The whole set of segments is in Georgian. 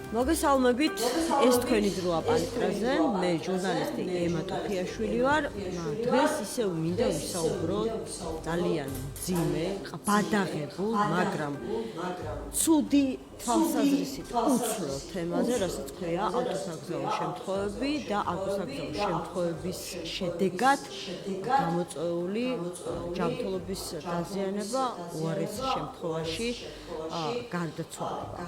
მოგესალმებით, ეს თქვენი დროა პანტრაზე. მე ჟურნალისტი ემა ტოფიაშვილი ვარ. დღეს ისევ მინდა ვისაუბროთ ძალიან ძიმე, ბადაღებულ, მაგრამ ცუდი თვალსაზრისით უცვლო თემაზე, რასაც ქვია ავტოსაგზაო შემთხვევები და ავტოსაგზაო შემთხვევების შედეგად გამოწვეული ჯანმრთელობის დაზიანება, უარეს შემთხვევაში გარდაცვალება.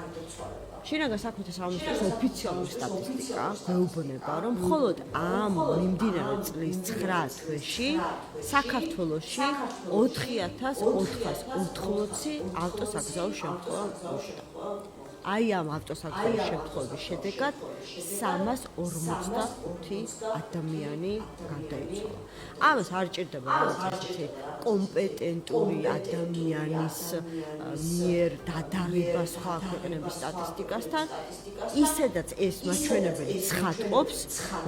შინაგან საქმეთა სამინისტროს ოფიციალური სტატისტიკა გვეუბნება, რომ მხოლოდ ამ მიმდინარე წლის 9 თვეში საქართველოში 4480 ავტოსაგზაო შემთხვევა მოხდა. აი ამ ავტოსაგზაო შემთხვევების შედეგად 345 ადამიანი გარდაიცვალა. ამას არ ჭირდება რაღაც ისეთი კომპეტენტური ადამიანის მიერ დადარება სხვა ქვეყნების სტატისტიკასთან, ისედაც ეს მაჩვენებელი ცხადყოფს,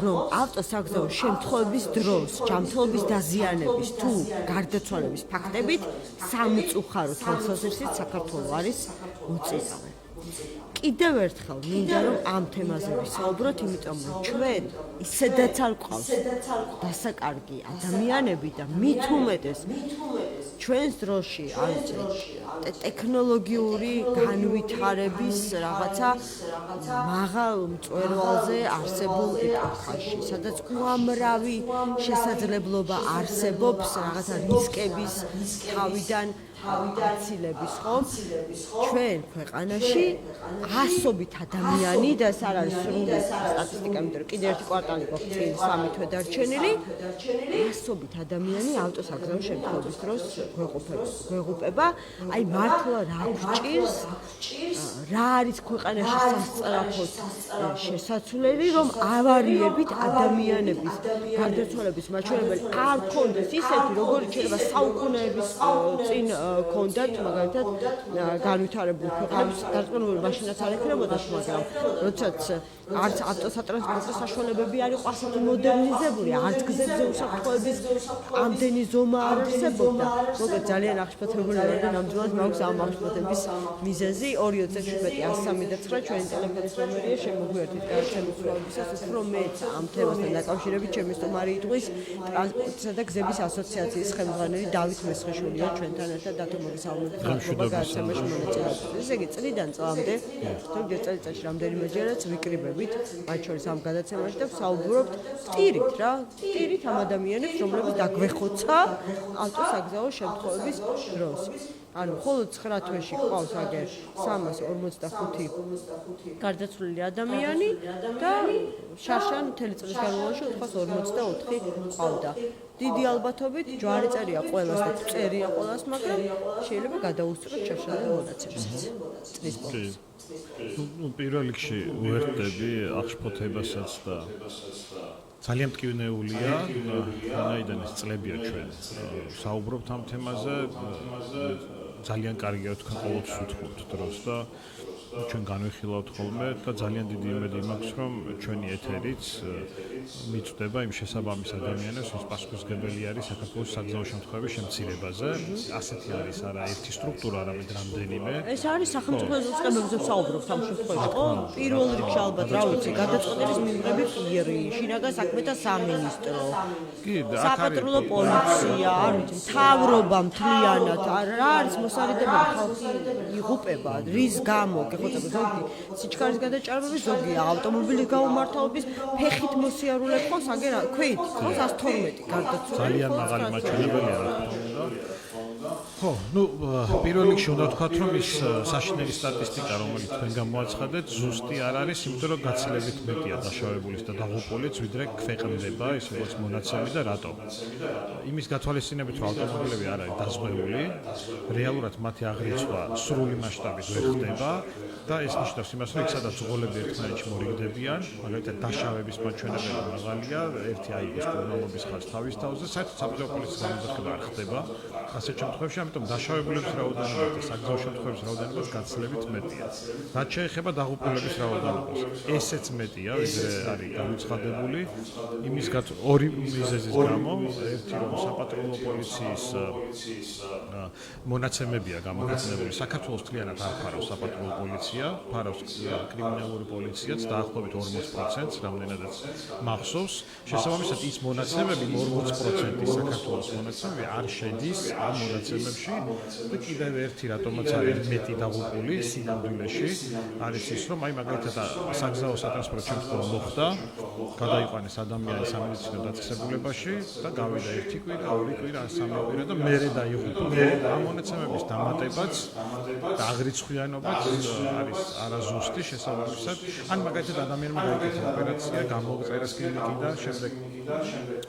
რომ ავტოსაგზაო შემთხვევების დროს ჯანმრთელობის დაზიანების თუ გარდაცვალების ფაქტებით სამწუხარო თვალსაზრისით საქართველო არის უწინავე. კიდევ ერთხელ მინდა რომ ამ თემაზე ვისაუბროთ, იმიტომ რომ ჩვენ ისედაც არ გვყავს დასაკარგი ადამიანები და მით უმეტეს ჩვენს დროში ტექნოლოგიური განვითარების რაღაცა მაღალ მწვერვალზე არსებულ ეპოქაში, სადაც უამრავი შესაძლებლობა არსებობს რაღაცა რისკების თავიდან აცილების, ხო? ჩვენ ქვეყანაში ასობით ადამიანი და ეს არ არის სრული სტატისტიკა, იმიტომ რომ კიდევ ერთი კვარტალი გვაქვს წინ 3 თვე დარჩენილი, ასობით ადამიანი ავტოსაგზაო შემთხვევების დროს გვეღუპება. აი მართლა რა გვჭირს, რა არის ქვეყანაში სასწრაფოდ შესაძლებელი, რომ ავარიებით ადამიანების გარდაცვალების მაჩვენებელი არ გქონდეს ისეთი, როგორც შეიძლება საუკუნეების წინ კონდათ, მაგალითად, განვითარებულ ქვეყნებს დარწმუნებული მაშინაც არ ექნებოდა, მაგრამ როდესაც არც ავტოსატრანსპორტო საშუალებები არ იყო ასეთი მოდერნიზებული, არც გზებზე უსაფრთხოების ამდენი ზომა არ არსებობდა. მოკლედ ძალიან აღშფოთებული ვარ და ნამდვილად მაქვს ამ აღშფოთების მიზეზი 217-103 ჩვენი ტელეფონის ნომერია, შემოგვიერთდით გადაცემის სრულობისას, უფრო მეც ამ თემასთან დაკავშირებით ჩემი სტუმარი იტყვის ტრანსპორტისა და გზების ასოციაციის ხელმძღვანელი დავით მესხიშვილია ჩვენთან ერთად მოგესალმებით გადაცემაში მონაწილეობისთვის. ესე იგი, წლიდან წლამდე, ზოგჯერ წელიწადში რამდენიმეჯერაც ვიკრიბებით, მათ შორის ამ გადაცემაში და ვსაუბრობთ ტირით ამ ადამიანებს, რომლებიც დაგვეხოცა ავტოსაგზაო შემთხვევების დროს. ანუ მხოლოდ 9 თვეში ყავს აგერ 345 გარდაცვლილი ადამიანი და შარშან მთელი წლის განმავლობაში 444 ყავდა. დიდი ალბათობით ჯვარი წერია ყველას და წერია ყველას, მაგრამ შეიძლება გადაუსწროთ შარშანელ მონაცემსაც წლის ბოლოს. პირველ რიგში უერთდები აღშფოთებასაც და ძალიან მტკივნეულია, ვინაიდან ეს წლებია ჩვენ საუბრობთ ამ თემაზე, ძალიან კარგია თქვენ ყოველთვის უთხოვთ დროს და ჩვენ განვიხილავთ ხოლმე და ძალიან დიდი იმედი მაქვს, რომ ჩვენი ეთერიც მიწვდება იმ შესაბამის ადამიანებს, ვის პასუხისმგებელი არის საქართველოს საგზაო შემთხვევების შემცირებაზე. ასეთი არის არა ერთი სტრუქტურა, არამედ რამდენიმე. ეს არის სახელმწიფო უწყებებზე ვსაუბრობთ ამ შემთხვევაში, ხო? პირველ რიგში ალბათ რა ვიცი, გადაწყვეტილის მიღების პირი, შინაგან საქმეთა სამინისტრო, საპატრულო პოლიცია, არ ვიცი, მთავრობა მთლიანად, რა არის მოსარიდებელი, ხალხი იღუპება, რის გამო ზოგი სიჩქარის გადაჭარბების, ზოგი ავტომობილის გაუმართავების, ფეხით მოსიარულე ყავს, აგერ ქვით ყავს 112 გარდაცვალებული. ძალიან მაღალი მაჩვენებელია რა თქმა უნდა. ხო, პირველ რიგში უნდა ვთქვათ, რომ ის საშინელი სტატისტიკა, რომელიც თქვენ გამოაცხადეთ, ზუსტი არ არის, იმიტომ რომ გაცილებით მეტია დაშავებულის და დაღუპულიც, ვიდრე ქვეყნდება ის როგორც მონაცემი და რატო. იმის გათვალისწინებით, რომ ავტომობილები არ არის დაზღვეული, რეალურად მათი აღრიცხვა სრული მასშტაბით ვერ ხდება და ეს ნიშნავს იმას, რომ იქ სადაც ზღოლები ერთმანეთში მორიგდებიან, მაგალითად დაშავების მაჩვენებელი მაღალია, ერთი აიგოს კურნალობის ხარჯ თავის თავზე, საერთოდ საბრძოლო პოლიციის გამოძახება არ ხდება. ასეთ შემთხვევაში ამიტომ ამიტომ დაშავებულების რაოდენობა და საგზაო შემთხვევების რაოდენობა გაცილებით მეტია. რაც შეეხება დაღუპულების რაოდენობას, ესეც მეტია, ვიდრე არის განუცხადებული. იმის ორი მიზეზის გამო, ერთი რომ საპატრულო პოლიციის მონაცემებია გამოგეცნებული. საქართველოს მთლიანად არ ფარავს საპატრულო პოლიცია, ფარავს კრიმინალური პოლიციაც დაახლოებით 40%-ს, რამდენადაც მახსოვს. შესაბამისად, ის მონაცემები 40% საქართველოს მონაცემები არ შედის ამ მონაცემებში და კიდევ ერთი რატომაც არის მეტი დაღუპული სინამდვილეში არის ის, რომ აი მაგალითად საგზაო სატრანსპორტო შემთხვევა მოხდა, გადაიყვანეს ადამიანი სამედიცინო დაწესებულებაში და გავიდა 1 კვირა, 2 კვირა, 3 კვირა და მერე დაიღუპა. ამ მონაცემების დამატებაც და აღრიცხვიანობაც არის არაზუსტი შესაბამისად. ან მაგალითად ადამიანმა გაიკეთა ოპერაცია, გამოგწერეს კლინიკიდან, შემდეგ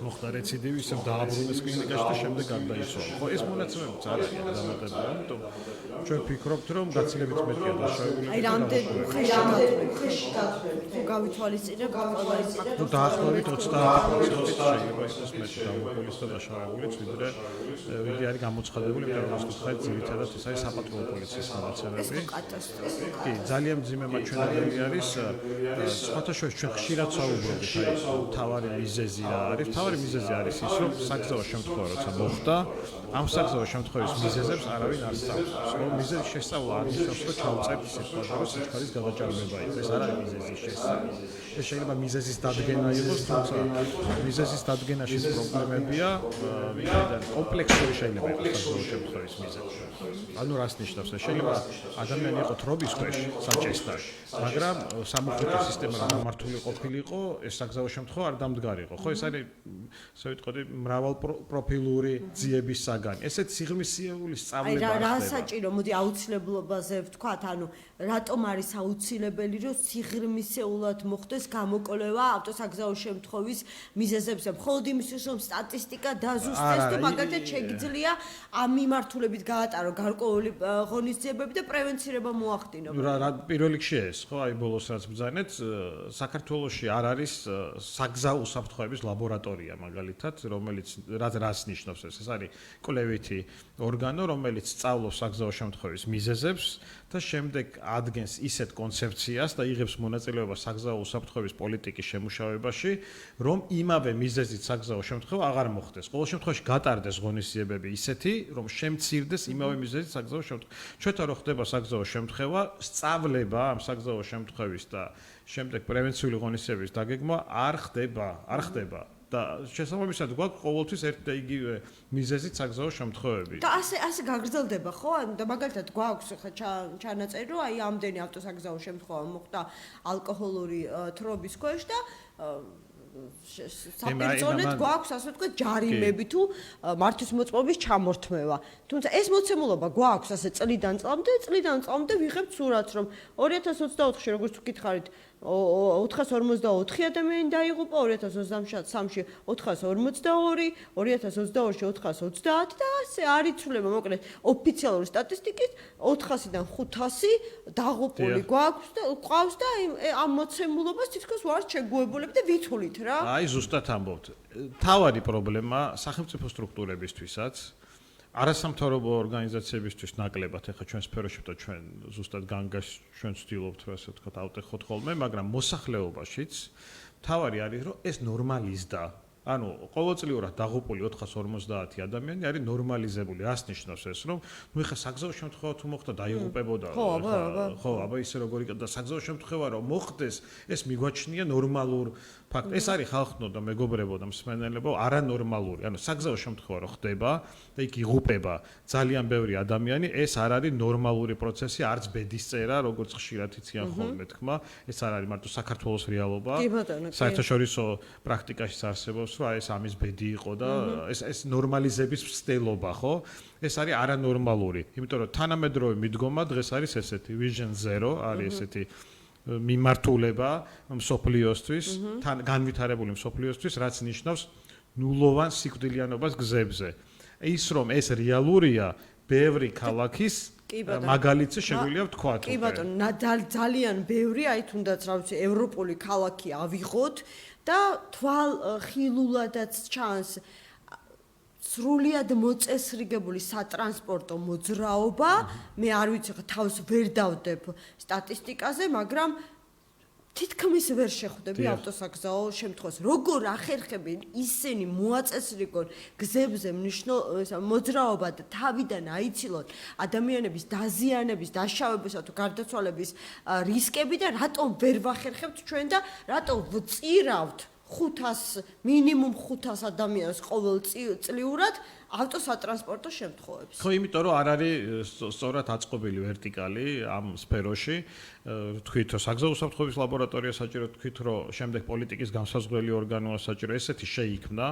მოხდა რეციდივი, ისევ დააბრუნეს კლინიკაში და შემდეგ გარდაიცვალა. ხო, ეს მონაცემებიც არ არის დამატებული, ამიტომ ჩვენ ვფიქრობთ, რომ გაცილებით მეტია დაშავებულები. აი რამდენი უხეში გათვლებით. თუ გავითვალისწინებთ ყველა ის ფაქტორი, დაახლოებით 30% შეიძლება იყოს მეტი დაღუპულის და დაშავებულიც, ვიდრე არის გამოცხადებული, იმიტომ რომ ვთქვით, ძირითადად ეს არის საპატრულო პოლიციის მონაცემები. კი, ძალიან მძიმე მაჩვენებელი არის. სხვათა შორის ჩვენ ხშირად ვსაუბრობთ აი თავარი მიზეზი რა არის. თავარი მიზეზი არის ის, რომ საგზაო შემთხვევა როცა მოხდა, ამ საგზაო შემთხვევის მიზეზებს არავინ არ სწავლობს. რომ მიზეზის შესწავლა არ ნიშნავს, რომ ჩავწერთ სიტყვაზე, რომ სიჩქარის გადაჭარბება იყო. ეს არ არის მიზეზის შესწავლა. ეს შეიძლება მიზეზის დადგენა იყოს, თუმცა მიზეზის დადგენაშიც პრობლემებია, ვინაიდან კომპლექსური შეიძლება იყოს საგზაო შემთხვევის მიზეზი. ანუ რას ნიშნავს? შეიძლება ადამიანი იყო თრობის ქვეშ, საჭესთან, მაგრამ სამოხმო სისტემა გამართული ყოფილიყო, ეს საგზაო შემთხვევა არ დამდგარიყო. ხო, ეს არის ასე ვიტყოდი მრავალპროფილური ძიების საგანი. ესეც სიღრმისეული სწავლება ხდება. რა საჭირო, მოდი აუცილებლობაზე ვთქვათ, ანუ რატომ არის აუცილებელი, რომ სიღრმისეულად მოხდეს გამოკვლევა ავტოსაგზაო შემთხვევის მიზეზებზე? მხოლოდ იმისთვის, რომ სტატისტიკა დაზუსტდეს თუ მაგალითად შეგიძლია ამ მიმართულებით გაატარო გარკვეული ღონისძიებები და პრევენცირება მოახდინო. პირველ რიგში ეს, ხო, აი ბოლოს რაც ბრძანეთ, საქართველოში არ არის საგზაო უსაფრთხოების ლაბორატორია მაგალითად, რომელიც რას ნიშნავს ეს? ეს არის კვლევითი ორგანო, რომელიც სწავლობს საგზაო შემთხვევის მიზეზებს და შემდეგ ადგენს ისეთ კონცეფციას და იღებს მონაწილეობას საგზაო უსაფრთხოების პოლიტიკის შემუშავებაში, რომ იმავე მიზეზით საგზაო შემთხვევა აღარ მოხდეს. ყოველ შემთხვევაში გატარდეს ღონისძიებები ისეთი, რომ შემცირდეს იმავე მიზეზით საგზაო შემთხვევა. ჩვენთან რო ხდება საგზაო შემთხვევა, სწავლება ამ საგზაო შემთხვევის და შემდეგ პრევენციული ღონისძიების დაგეგმა არ ხდება. და შესაბამისად გვაქვს ყოველთვის ერთ და იგივე მიზეზით საგზაო შემთხვევები. და ასე გაგრძელდება, ხო? და მაგალითად გვაქვს ხა ჩანაწერი, რომ აი ამდენი ავტოსაგზაო შემთხვევა მოხდა ალკოჰოლური თრობის ქვეშ და საპირწონედ გვაქვს ასე ვთქვათ ჯარიმები თუ მართვისმოწყობის ჩამორთმევა. თუმცა ეს მოცემულობა გვაქვს ასე წლიდან წლამდე ვიღებთ სურათს, რომ 2024-ში როგორც ვკითხარით 454 ადამიანი დაიღუპა, 2023-ში 442, 2022-ში 430 და ასე არ იცვლება, მოკლედ ოფიციალური სტატისტიკით 400-დან 500 დაღუპული გვაქვს და ამ მოცემულობას თითქოს ვართ შეგუებულები და ვითვლით რა. აი ზუსტად ამბობთ. თავარი პრობლემა სახელმწიფო სტრუქტურებისთვისაც არასამთავრობო ორგანიზაციებისთვის ნაკლებად, ეხლა ჩვენ სფეროში და ჩვენ ზუსტად განგას ჩვენ ვცდილობთ, ასე ვთქვათ, ავტეხოთ ხოლმე, მაგრამ მოსახლეობაშიც თავარი არის, რომ ეს ნორმალიზდა. ანუ ყოველწლიურად დაღუპული 450 ადამიანი არის ნორმალიზებული. რას ნიშნავს ეს, რომ ნუ ეხლა საგზაო შემთხვევა თუ მოხდა დაიღუპებოდა. ხო, აბა ისე როგორი და საგზაო შემთხვევა რომ მოხდეს, ეს მიგვაჩნია ნორმალურ ფაქტ. ეს არის ხალხო და მეგობრებო და მსმენელებო, არანორმალური. ანუ საგზაო შემთხვევა რო ხდება და იქ იღუპება ძალიან ბევრი ადამიანი, ეს არ არის ნორმალური პროცესი, არც ბედისწერა, როგორც ხშირად იციან ხოლმე თქმა. ეს არ არის მარტო საქართველოს რეალობა. საერთაშორისო პრაქტიკაშიც არსებობს, რომ ეს ამის ბედი იყო და ეს ნორმალიზების ცდელობა, ხო? ეს არის არანორმალური. იმიტომ რომ თანამედროვე მიდგომა დღეს არის ესეთი Vision Zero, არის ესეთი მიმართულება მსოფლიოსთვის, განვითარებული მსოფლიოსთვის, რაც ნიშნავს ნულოვან სიკვდილიანობას გზებზე. ის რომ ეს რეალურია, ბევრი ქალაქის მაგალითზე შეგვიძლია ვთქვათ. კი ბატონო, ძალიან ბევრი, აი თუნდაც რა ვიცი, ევროპული ქალაქი ავიღოთ და თვალ ხილულადაც ჩანს სრულიად მოწესრიგებული სატრანსპორტო მოძრაობა, მე არ ვიცი ხა თავს ვერ დავდებ სტატისტიკაზე, მაგრამ თითქმის ვერ შეხვდები ავტოსაგზაო შემთხვევას. როგორ ახერხებენ ისინი მოაწესრიგონ გზებზე მოძრაობა და თავიდან აიცილონ ადამიანების დაზიანების, დაშავებისა თუ გარდაცვალების რისკები და რატომ ვერ ვახერხებთ ჩვენ და რატომ ვწირავთ 500 მინიმუმ 500 ადამიანს ყოველწლიურად ავტოსატრანსპორტო შემთხვევებში. ხო, იმიტომ რომ არ არის სწორად აწყობილი ვერტიკალი ამ სფეროში. თქვით, რომ საგზაო უსაფრთხოების ლაბორატორია საჭირო, თქვით, რომ შემდეგ პოლიტიკის განსაზღვრელი ორგანოა საჭირო, ესეთი შეიქმნა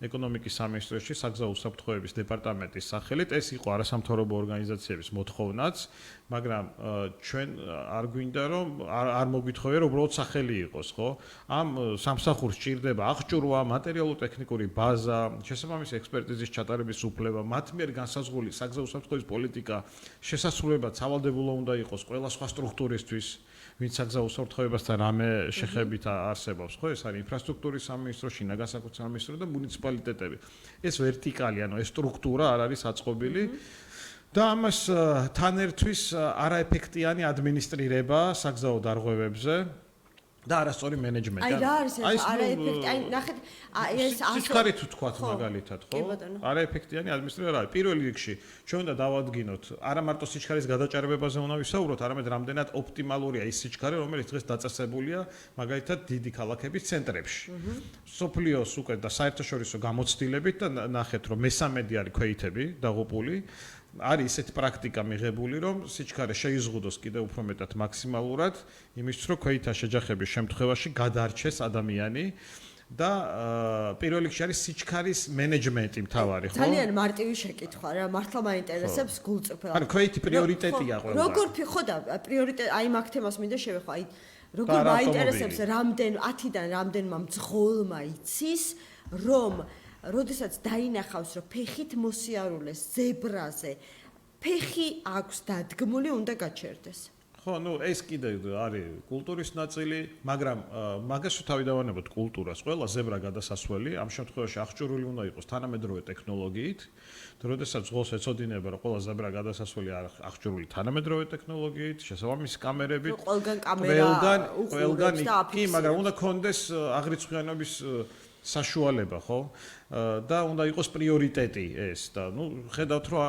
ეკონომიკის სამინისტროში საგზაო უსაფრთხოების დეპარტამენტის სახელით. ეს იყო არასამთავრობო ორგანიზაციების მოთხოვნაც, მაგრამ ჩვენ არ გვინდა რომ არ მოგვითხოვია რომ უბრალოდ სახელი იყოს, ხო? ამ სამსახურს სჭირდება აღჭურვა, მატერიალურ-ტექნიკური ბაზა, შესაბამისი ექსპერტიზის ჩატარების უფლება, მათ მიერ განსაზღვრული საგზაო უსაფრთხოების პოლიტიკა შესაძლებლად სავალდებულო უნდა იყოს ყველა სხვა სტრუქტურისთვის. ვინც საგზაო უსაფრთხოებასთან რამე შეხებით არსებობს, ხო? ეს არის ინფრასტრუქტურის სამინისტრო, შინაგან საქმეთა სამინისტრო და მუნიციპალიტეტები. ეს ვერტიკალი, ანუ ეს სტრუქტურა არ არის აწყობილი და ამას თან ერთვის არაეფექტიანი ადმინისტრირება საგზაო დარღვევებზე და არასწორი მენეჯმენტი. აი რა არის ეს არაეფექტიანი? ნახეთ, ეს სიჩქარით ვთქვათ მაგალითად, ხო? არაეფექტიანი ადმინისტრირება არის. პირველ რიგში ჩვენ უნდა დავადგინოთ, არა მარტო სიჩქარის გადაჭარბებაზე უნდა ვისაუბროთ, არამედ რამდენად ოპტიმალურია ის სიჩქარე, რომელიც დღეს დაწესებულია მაგალითად დიდი ქალაქების ცენტრებში. სოფლიოს უკვე და საერთაშორისო გამოცდილებით და ნახეთ, რომ მესამედი არის ქვეითები დაღუპული. არის ესეთი პრაქტიკა მიღებული, რომ სიჩქარე შეიზღუდოს კიდევ უფრო მეტად მაქსიმალურად, იმისთვის რომ ქვეითა შეჯახების შემთხვევაში გადარჩეს ადამიანი და პირველ რიგში არის სიჩქარის მენეჯმენტი მთავარი, ხო? ძალიან მარტივი შეკითხვა რა, მართლა მაინტერესებს გულწრფელად. ანუ ქვეითი პრიორიტეტია ყველა. როგორ ხო და პრიორიტეტი აი მაგ თემას მინდა შევეხო, აი როგორ მაინტერესებს რამდენ 10-დან რამდენმა მძღოლმა იცის, რომ როდესაც დაინახავს, რომ ფეხით მოსიარულეს ზებრაზე, ფეხი აქვს დადგმული, უნდა გაჩერდეს. ხო, ნუ ეს კიდე არის კულტურის ნაწილი, მაგრამ მაგას თავი დავანებოთ კულტურას. ყველა ზებრა გადასასვლელი, ამ შემთხვევაში აღჭურვილი უნდა იყოს თანამედროვე ტექნოლოგიით. როდესაც ზღოლს ეცოდინება, რომ ყველა ზებრა გადასასვლელი აღჭურვილი თანამედროვე ტექნოლოგიით, შესაბამისი კამერებით, ყველგან კამერა ყველგან კი, მაგრამ უნდა კონდეს აღრიცხვიანობის საშუალება, ხო? და უნდა იყოს პრიორიტეტი ეს და ნუ ხედავთ რომ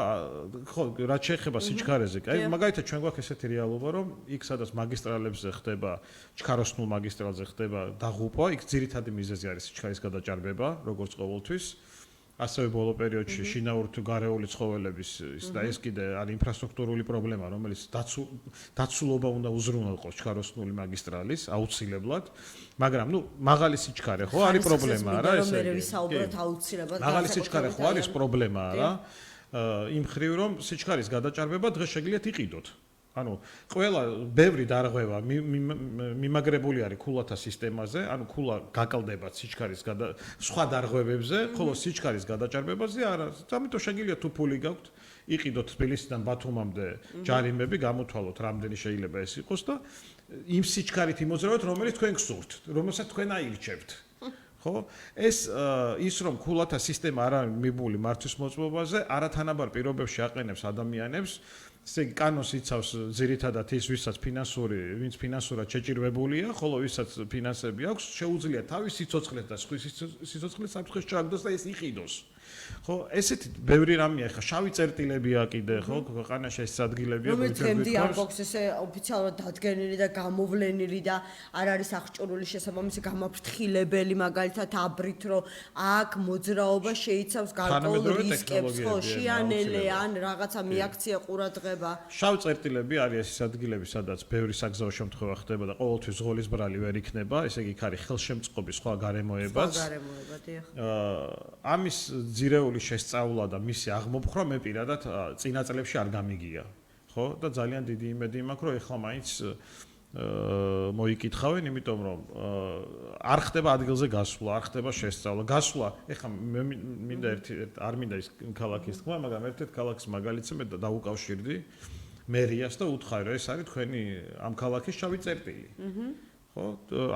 ხო რაც შეეხება სიჩქარეზე, აი მაგალითად ჩვენ გვაქვს ესეთი რეალობა, რომ იქ სადაც მაგისტრალებზე ხდება, ჩქაროსნულ მაგისტრალზე ხდება დაღუპვა, იქ ძირითადი მიზეზი არის სიჩქარის გადაჭარბება, როგორც ყოველთვის. ასევე ბოლო პერიოდში შინაური თუ გარეული ცხოველების და ეს კიდე არის ინფრასტრუქტურული პრობლემა, რომელიც დაცულობა უნდა უზრუნველყოს ჩქაროსნული მაგისტრალის აუცილებლად, მაგრამ ნუ მაღალი სიჩქარე ხო არის პრობლემა რა ეს მე ვისაუბროთ აუცილებლად მაღალი სიჩქარე ხო არის პრობლემა რა იმ ხრივ რომ სიჩქარის გადაჭარბება დღეს შეგიძლიათ იყიდოთ. ანუ ყველა ბევრი დარღვევა მიმაგრებული არის ქულათა სისტემაზე, ანუ ქულა გაკლდება სიჩქარის სხვა დარღვევებზე, ხოლო სიჩქარის გადაჭარბებაზე არა. ამიტომ შეგიძლიათ თუ ფული გაქვთ, იყიდოთ თბილისიდან ბათუმამდე ჯარიმები, გამოთვალოთ რამდენი შეიძლება ეს იყოს და იმ სიჩქარით იმოძრავოთ, რომელიც თქვენ გსურთ, რომელსაც თქვენ აირჩევთ. ხო? ეს ის რომ ქულათა სისტემა არ არის მიბული მართვის მოწყობაზე, არათანაბარ პირობებში აყენებს ადამიანებს. ესე იგი კანონს იცავს ძირითადად ის, ვისაც ვინც ფინანსურად შეჭირვებულია, ხოლო ვისაც ფინანსები აქვს, შეუძლია თავის სიცოცხლეს და სხვის სიცოცხლეს საფრთხეს ჩააგდოს და ეს იყიდოს. ხო, ესეთი ბევრი რამეა, ხა შავი წერტილებია კიდე, ხო, ქვეყანაში ეს ადგილებია, რომელიც დღემდე არ გვაქვს ესე ოფიციალურად დადგენილი და გამოვლენილი და არ არის აღჭურვილი შესაბამისი გამაფრთხილებელი, მაგალითად აბრით, რომ აქ მოძრაობა შეიცავს გარკვეულ რისკებს, ხო, შიანელე ან რაღაცა მიაქცია ყურადღება. შავი წერტილები არის ეს ადგილები, სადაც ბევრი საგზაო შემთხვევა ხდება და ყოველთვის ზღოლის ბრალი ვერ იქნება, ესე იგი იქ არის ხელშემწყობი სხვა გარემოებაც. ამის ძირეული შესწავლა და მისი აღმოფხვრა მე პირადად წინა წლებში არ გამიგია, ხო? და ძალიან დიდი იმედი მაქვს, რომ ეხლა მაინც მოიკითხავენ, იმიტომ რომ არ ხდება ადგილზე გასვლა, არ ხდება შესწავლა. გასვლა, ეხლა მე მინდა არ მინდა ის ქალაქის თქმა, მაგრამ ერთ-ერთ ქალაქის მაგალითზე მე დავუკავშირდი მერიას და უთხრა, რომ ეს არის თქვენი ამ ქალაქის შავი წერტილი. ხო?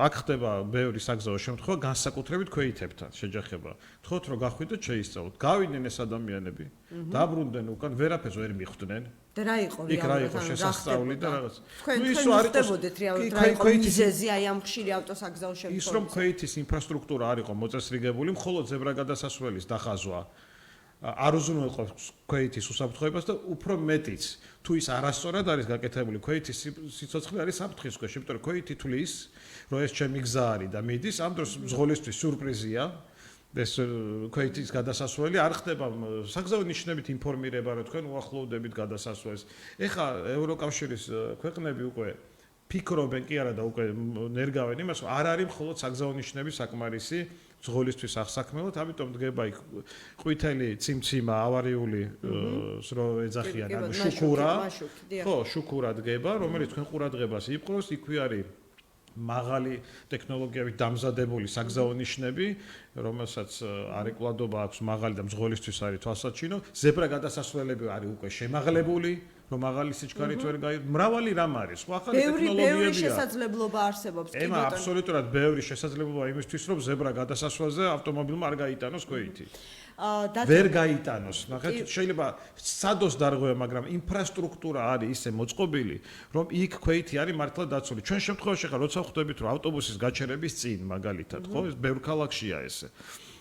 აქ ხდება ბევრი საგზაო შემთხვევა განსაკუთრებით ქვეითებთან შეჯახება. თქოთ რომ გახვიდეთ შეისწავლოთ. გავიდნენ ეს ადამიანები, დაბრუნდნენ უკან, ვერაფერს ვერ მიხვდნენ. და რა იყო იქ რა იყო შესასწავლი და რაღაც. თქვენ ხდებოდეთ რა იყო მიზეზი აი ამ ხშირი ავტოსაგზაო შემთხვევაში. ის რომ ქვეითის ინფრასტრუქტურა არ იყო მოწესრიგებული, მხოლოდ ზებრა გადასასვლელის დახაზვა არ უზრუნველყოფს ქვეითის უსაფრთხოებას და უფრო მეტიც თუ ის არასწორად არის გაკეთებული ქვეითის სიცოცხლე არის საფრთხის ქვეშ, იმიტომ რომ ქვეითი თვლის რომ ეს ჩემი გზა არის და მიდის ამ დროს მძღოლისთვის სიურპრიზია ეს ქვეითის გადასასვლელი არ ხდება საგზაო ნიშნებით ინფორმირება რომ თქვენ უახლოვდებით გადასასვლელს. ეხლა ევროკავშირის ქვეყნები უკვე ფიქრობენ კი არა და უკვე ნერგავენ იმას, რომ არ არის მხოლოდ საგზაო ნიშნები საკმარისი ზღოლისთვის აღსაქმელად, ამიტომ დგება იქ ყვითელი ციმციმა ავარიული რო ეძახიან, ანუ შუქურა. ხო, შუქურა დგება, რომელიც თქვენ ყურადღებას იპყროს, იქვე არის მაღალი ტექნოლოგიებით დამზადებული საგზაო ნიშნები, რომელსაც არეკლადობა აქვს მაღალი და მძღოლისთვის არის თვალსაჩინო, ზებრა გადასასვლელები არის უკვე შემაღლებული, რომ მაღალი სიჩქარით ვერ გაი, მრავალი რამ არის, სხვა ახალი ტექნოლოგიებია. ბევრი შესაძლებლობა არსებობს, კი ბატონო. აბსოლუტურად ბევრი შესაძლებლობა იმისთვის, რომ ზებრა გადასასვლელზე ავტომობილმა არ გაიტანოს ქვეითი. ვერ გაიტანოს. ნახეთ, შეიძლება სადოს დარღვევა, მაგრამ ინფრასტრუქტურა არის ისე მოწყობილი, რომ იქ ქვეითი არის მართლა დაცული. ჩვენ შემთხვევაში ხა როცა ხვდებით, რომ ავტობუსის გაჩერების წინ მაგალითად, ხო, ეს ბევრ ქალაქშია ესე.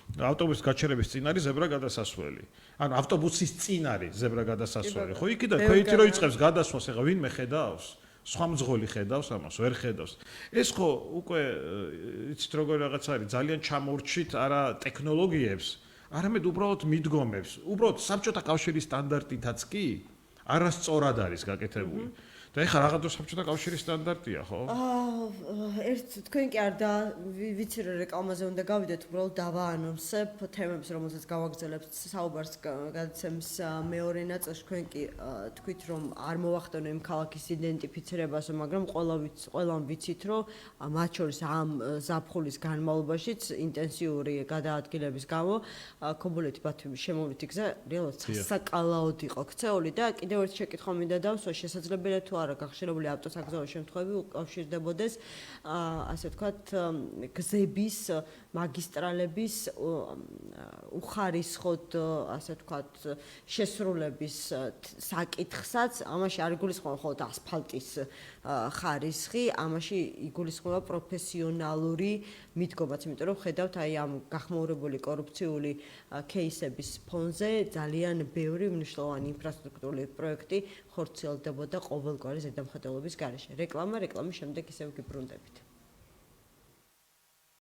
ავტობუსის გაჩერების წინ არის ზებრა გადასასვლელი. ანუ ავტობუსის წინ არის ზებრა გადასასვლელი, ხო? იქიდან ქვეითი რო იწყებს გადასვლას, ეხა ვინმე ხედავს? სხვა მძღოლი ხედავს ამას, ვერ ხედავს. ეს ხო უკვე იცით როგორ რაღაც არის, ძალიან ჩამორჩით არა ტექნოლოგიებს, არამედ უბრალოდ მიდგომებს. უბრალოდ საბჭოთა კავშირის სტანდარტითაც კი არასწორად არის გაკეთებული. და ეხლა რაღაც დრო საბჭოთა კავშირის სტანდარტია, ხო? ერთ თქვენ კი არ და ვიცი რომ რეკლამაზე უნდა გავიდეთ, უბრალოდ დავაანონსებ თემებს, რომელსაც გავაგრძელებთ საუბარს გადაცემის მეორე ნაწილში. თქვენ კი თქვით რომ არ მოვახდენო იმ ქალაქის იდენტიფიცირებას, მაგრამ ყველამ ვიცით რომ მათ შორის ამ ზაფხულის განმავლობაშიც ინტენსიური გადაადგილების გამო ქობულეთი ბათუმის შემოვლითი გზა რეალურად სასაკალაოდ იყო ქცეული და კიდევ ერთ შეკითხვა მინდა დავსვა, შესაძლებელია თუ არა გახშირებული ავტოსაგზაო შემთხვევები უკავშირდებოდეს ასე ვთქვათ გზების მაგისტრალების უხარისხოდ ასე ვთქვათ შესრულების საკითხსაც, ამაში არ იგულისხმება მხოლოდ ასფალტის ხარისხი, ამაში იგულისხმება პროფესიონალური მიდგომაც, იმიტომ რომ ხედავთ აი ამ გახმაურებული კორუფციული кейსების ფონზე ძალიან ბევრი მნიშვნელოვანი ინფრასტრუქტურული პროექტი ხორციელდებოდა ყოველგვარი ზედამხედველობის გარეშე. რეკლამის შემდეგ ისევ გიბრუნდებით.